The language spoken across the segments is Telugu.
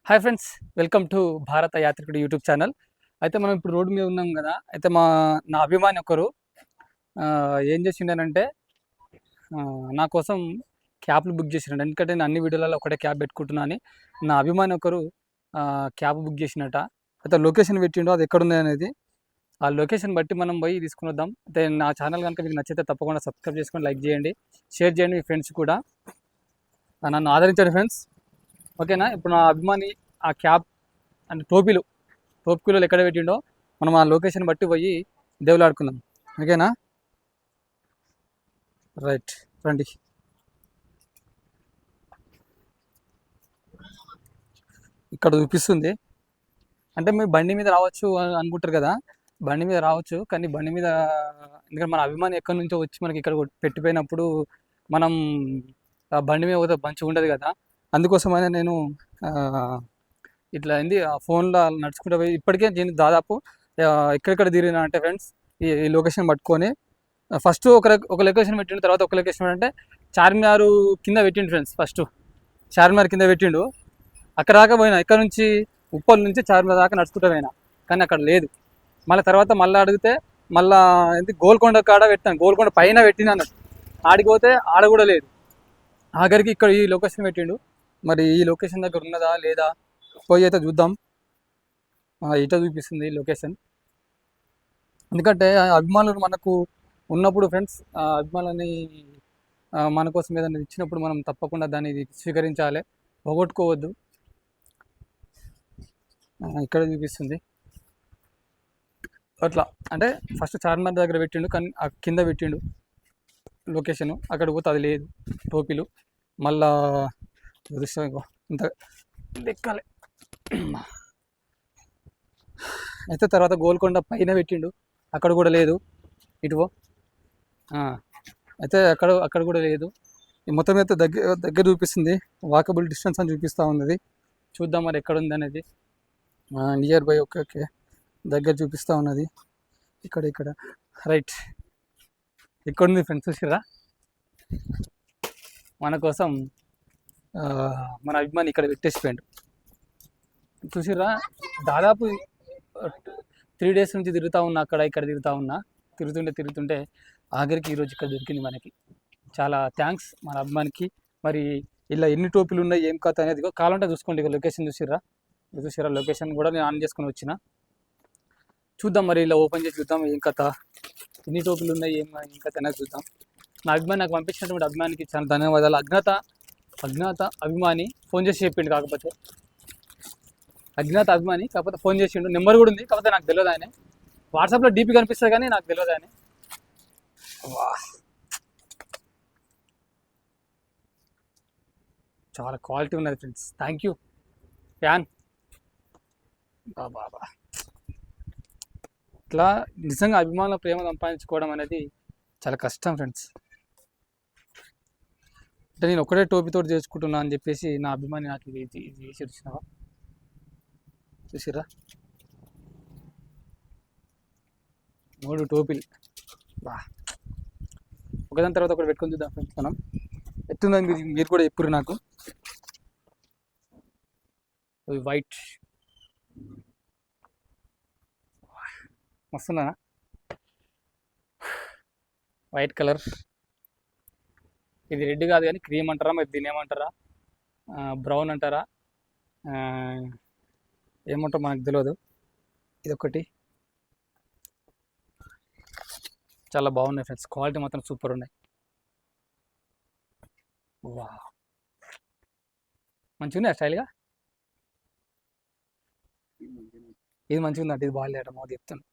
హాయ్ ఫ్రెండ్స్, వెల్కమ్ టు భారత యాత్రికుడు యూట్యూబ్ ఛానల్. అయితే మనం ఇప్పుడు రోడ్డు మీద ఉన్నాం కదా. అయితే నా అభిమాని ఒకరు ఏం చేసిండనంటే నా కోసం క్యాబ్లు బుక్ చేసిండు. ఎందుకంటే నేను అన్ని వీడియోలలో ఒకటే క్యాబ్ పెట్టుకుంటున్నా అని నా అభిమాని ఒకరు క్యాబ్ బుక్ చేసినట. అయితే లొకేషన్ పెట్టిండో అది ఎక్కడుంది అనేది ఆ లొకేషన్ బట్టి మనం పోయి తీసుకుని వద్దాం. అయితే నా ఛానల్ కనుక మీకు నచ్చితే తప్పకుండా సబ్స్క్రైబ్ చేసుకొని లైక్ చేయండి, షేర్ చేయండి మీ ఫ్రెండ్స్ కూడా. నన్ను ఆదరించండి ఫ్రెండ్స్, ఓకేనా. ఇప్పుడు నా అభిమాని ఆ క్యాబ్ అంటే టోపీలు ఎక్కడ పెట్టిండో మనం ఆ లొకేషన్ బట్టి పోయి దేవులాడుకుందాం, ఓకేనా. రైట్, రండి. ఇక్కడ చూపిస్తుంది. అంటే మీరు బండి మీద రావచ్చు అని అనుకుంటారు కదా. బండి మీద రావచ్చు, కానీ బండి మీద ఎందుకంటే మన అభిమాని ఎక్కడి నుంచో వచ్చి మనకి ఇక్కడ పెట్టిపోయినప్పుడు మనం ఆ బండి మీద పోతే మంచిగా ఉండదు కదా. అందుకోసమైనా నేను ఇట్లా అయింది ఆ ఫోన్లో నడుచుకుంటూ పోయి ఇప్పటికే నేను దాదాపు ఎక్కడెక్కడ తిరిగినా అంటే ఫ్రెండ్స్ ఈ లొకేషన్ పట్టుకొని ఫస్ట్ ఒక లొకేషన్ పెట్టిండు, తర్వాత ఒక లొకేషన్ అంటే చార్మినార్ కింద పెట్టిండు ఫ్రెండ్స్. ఫస్ట్ చార్మినార్ కింద పెట్టిండు, అక్కడ దాకా పోయినా. ఇక్కడ నుంచి ఉప్పల్ నుంచి చార్మినార్ దాకా నడుచుకుంటూ పోయినా, కానీ అక్కడ లేదు. మళ్ళీ తర్వాత మళ్ళీ అడిగితే మళ్ళీ ఏంటి గోల్కొండ కాడ పెట్టాను, గోల్కొండ పైన పెట్టినా అన్నట్టు. ఆడిపోతే ఆడ కూడా లేదు. ఆఖరికి ఇక్కడ ఈ లొకేషన్ పెట్టిండు. మరి ఈ లొకేషన్ దగ్గర ఉన్నదా లేదా పోయి అయితే చూద్దాం. ఇట చూపిస్తుంది లొకేషన్. ఎందుకంటే అభిమానులు మనకు ఉన్నప్పుడు ఫ్రెండ్స్, అభిమానులని మన కోసం ఏదైనా ఇచ్చినప్పుడు మనం తప్పకుండా దాన్ని స్వీకరించాలి, పోగొట్టుకోవద్దు. ఇక్కడ చూపిస్తుంది అట్లా. అంటే ఫస్ట్ చార్మినార్ దగ్గర పెట్టిండు, కానీ ఆ కింద పెట్టిండు లొకేషను. అక్కడ పోతే అది లేదు టోపీలు. మళ్ళా ఇంత ఎక్కాలి. అయితే తర్వాత గోల్కొండ పైన పెట్టిండు, అక్కడ కూడా లేదు. ఇటువో అయితే అక్కడ కూడా లేదు. మొత్తం అయితే దగ్గర చూపిస్తుంది, వాకబుల్ డిస్టెన్స్ అని చూపిస్తూ ఉన్నది. చూద్దాం మరి ఎక్కడ ఉంది అనేది. నియర్ బై ఓకే దగ్గర చూపిస్తూ ఉన్నది. ఇక్కడ రైట్ ఇక్కడ ఉంది ఫ్రెండ్స్. చూసిరా మన కోసం మన అభిమాని ఇక్కడ పెట్టేసిపోయాడు. చూసిరా దాదాపు 3 days నుంచి తిరుగుతూ ఉన్నా, ఇక్కడ తిరుగుతూ ఉన్నా. తిరుగుతుంటే ఆఖరికి ఈరోజు ఇక్కడ దొరికింది మనకి. చాలా థ్యాంక్స్ మన అభిమానికి. మరి ఇలా ఎన్ని టోపీలు ఉన్నాయి ఏం కథ అనేది కావాలంటే చూసుకోండి. ఇక లొకేషన్ చూసిరా లొకేషన్ కూడా నేను ఆన్ చేసుకొని వచ్చిన. చూద్దాం మరి ఇలా ఓపెన్ చేసి చూద్దాం ఏం కథ, ఎన్ని టోపీలు ఉన్నాయి ఏం కథ అనేది చూద్దాం. నా అభిమాని నాకు పంపించినటువంటి అభిమానికి చాలా ధన్యవాదాలు. అజ్ఞాత అభిమాని ఫోన్ చేసి చెప్పిండు, కాకపోతే ఫోన్ చేసిండు. నెంబర్ కూడా ఉంది, కాకపోతే నాకు తెలియదు. ఆయన వాట్సాప్లో డీపీ కనిపిస్తుంది కానీ నాకు తెలియదు ఆయన. చాలా క్వాలిటీ ఉన్నది ఫ్రెండ్స్. Thank you fan. బాబా ఇట్లా నిజంగా అభిమానుల ప్రేమ సంపాదించుకోవడం అనేది చాలా కష్టం ఫ్రెండ్స్. అంటే నేను ఒకటే టోపీతో చేసుకుంటున్నా అని చెప్పేసి నా అభిమాని నాకు ఇది చేసి వచ్చినావా. చూసిరా 3 టోపీలు. ఒకదాని తర్వాత ఒకటి పెట్టుకొని చూద్దాం ఫ్రెండ్స్. మనం ఎత్తుందని మీరు కూడా చెప్పురు నాకు. వైట్ మస్తున్నా, వైట్ కలర్. ఇది రెడ్ కాదు కానీ క్రీమ్ అంటారా, మరి దీన్ని ఏమంటారా, బ్రౌన్ అంటారా, ఏమంటారో మనకు తెలియదు. ఇదొకటి చాలా బాగున్నాయి ఫ్రెండ్స్, క్వాలిటీ మాత్రం సూపర్ ఉన్నాయి. వా మంచిగా ఉన్నాయి స్టైల్గా. ఇది మంచిగా ఉంది అంటే ఇది బాగాలేట మాది చెప్తాను.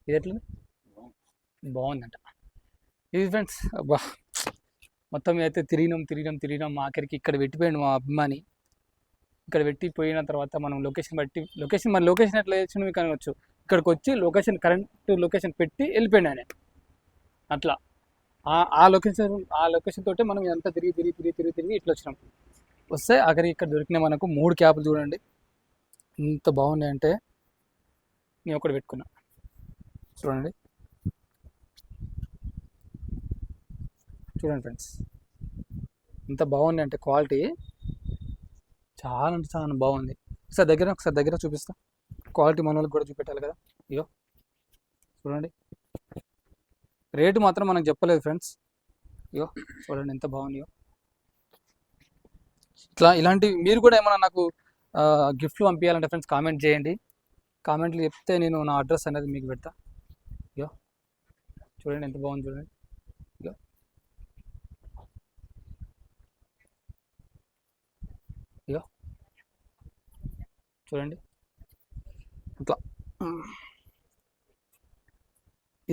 ఇది ఎట్లా బాగుందంట ఇది ఫ్రెండ్స్. అబ్బా మొత్తం అయితే తిరిగినాం ఆఖరికి ఇక్కడ పెట్టిపోయాడు మా అభిమాని. ఇక్కడ పెట్టిపోయిన తర్వాత మనం లొకేషన్ ఎట్లా చేసి మీకు అనవచ్చు. ఇక్కడికి వచ్చి కరెంట్ లొకేషన్ పెట్టి వెళ్ళిపోయాడు ఆయన. అట్లా ఆ లొకేషన్ తోటే మనం ఎంత తిరిగి ఇట్లా వచ్చినాం. వస్తే ఆఖరికి ఇక్కడ దొరికినాయి మనకు 3 క్యాబ్లు. చూడండి ఎంత బాగున్నాయంటే. నేను ఒకటి పెట్టుకున్నా చూడండి. చూడండి ఫ్రెండ్స్, ఎంత బాగుంది అంటే క్వాలిటీ చాలా అంటే చాలా బాగుంది. ఒకసారి దగ్గర చూపిస్తా. క్వాలిటీ మన వాళ్ళకి కూడా చూపెట్టాలి కదా. ఇగో చూడండి, రేటు మాత్రం మనకు చెప్పలేదు ఫ్రెండ్స్. ఇగో చూడండి ఎంత బాగుంది. ఇలాంటివి మీరు కూడా ఏమైనా నాకు గిఫ్ట్లు పంపించాలంటే ఫ్రెండ్స్ కామెంట్ చేయండి. కామెంట్లు చెప్తే నేను నా అడ్రస్ అనేది మీకు పెడతా. ఇగో చూడండి ఎంత బాగుంది చూడండి. ఇగో ఇగో చూడండి ఇట్లా.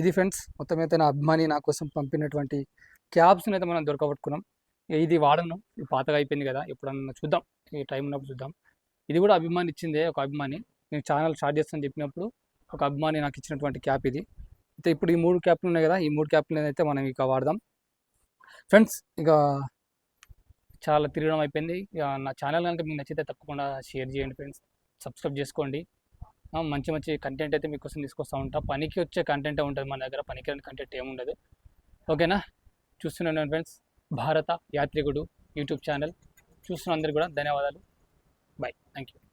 ఇది ఫ్రెండ్స్ మొత్తం అయితే నా అభిమాని నా కోసం పంపినటువంటి క్యాబ్స్ని అయితే మనం దొరకబట్టుకున్నాం. ఇది వాడను, ఇది పాతగా అయిపోయింది కదా, ఎప్పుడన్నా చూద్దాం, ఈ టైం ఉన్నప్పుడు చూద్దాం. ఇది కూడా అభిమాని ఇచ్చిందే, ఒక అభిమాని. నేను ఛానల్ స్టార్ట్ చేస్తాను చెప్పినప్పుడు ఒక అభిమాని నాకు ఇచ్చినటువంటి క్యాప్ ఇది. అయితే ఇప్పుడు ఈ 3 క్యాప్లు ఉన్నాయి కదా, ఈ 3 క్యాప్లు అయితే మనం ఇక వాడదాం ఫ్రెండ్స్. ఇక చాలా తిరగడం అయిపోయింది. ఇక నా ఛానల్ కనుక మీకు నచ్చితే తప్పకుండా షేర్ చేయండి ఫ్రెండ్స్, సబ్స్క్రైబ్ చేసుకోండి. మంచి మంచి కంటెంట్ అయితే మీకోసం తీసుకొస్తూ ఉంటా. పనికి వచ్చే కంటెంటే ఉంటుంది మన దగ్గర, పనికి రాని కంటెంట్ ఏముండదు. ఓకేనా? చూస్తున్నాను ఫ్రెండ్స్, భారత యాత్రికుడు యూట్యూబ్ ఛానల్ చూస్తున్న అందరికీ కూడా ధన్యవాదాలు. Bye, thank you.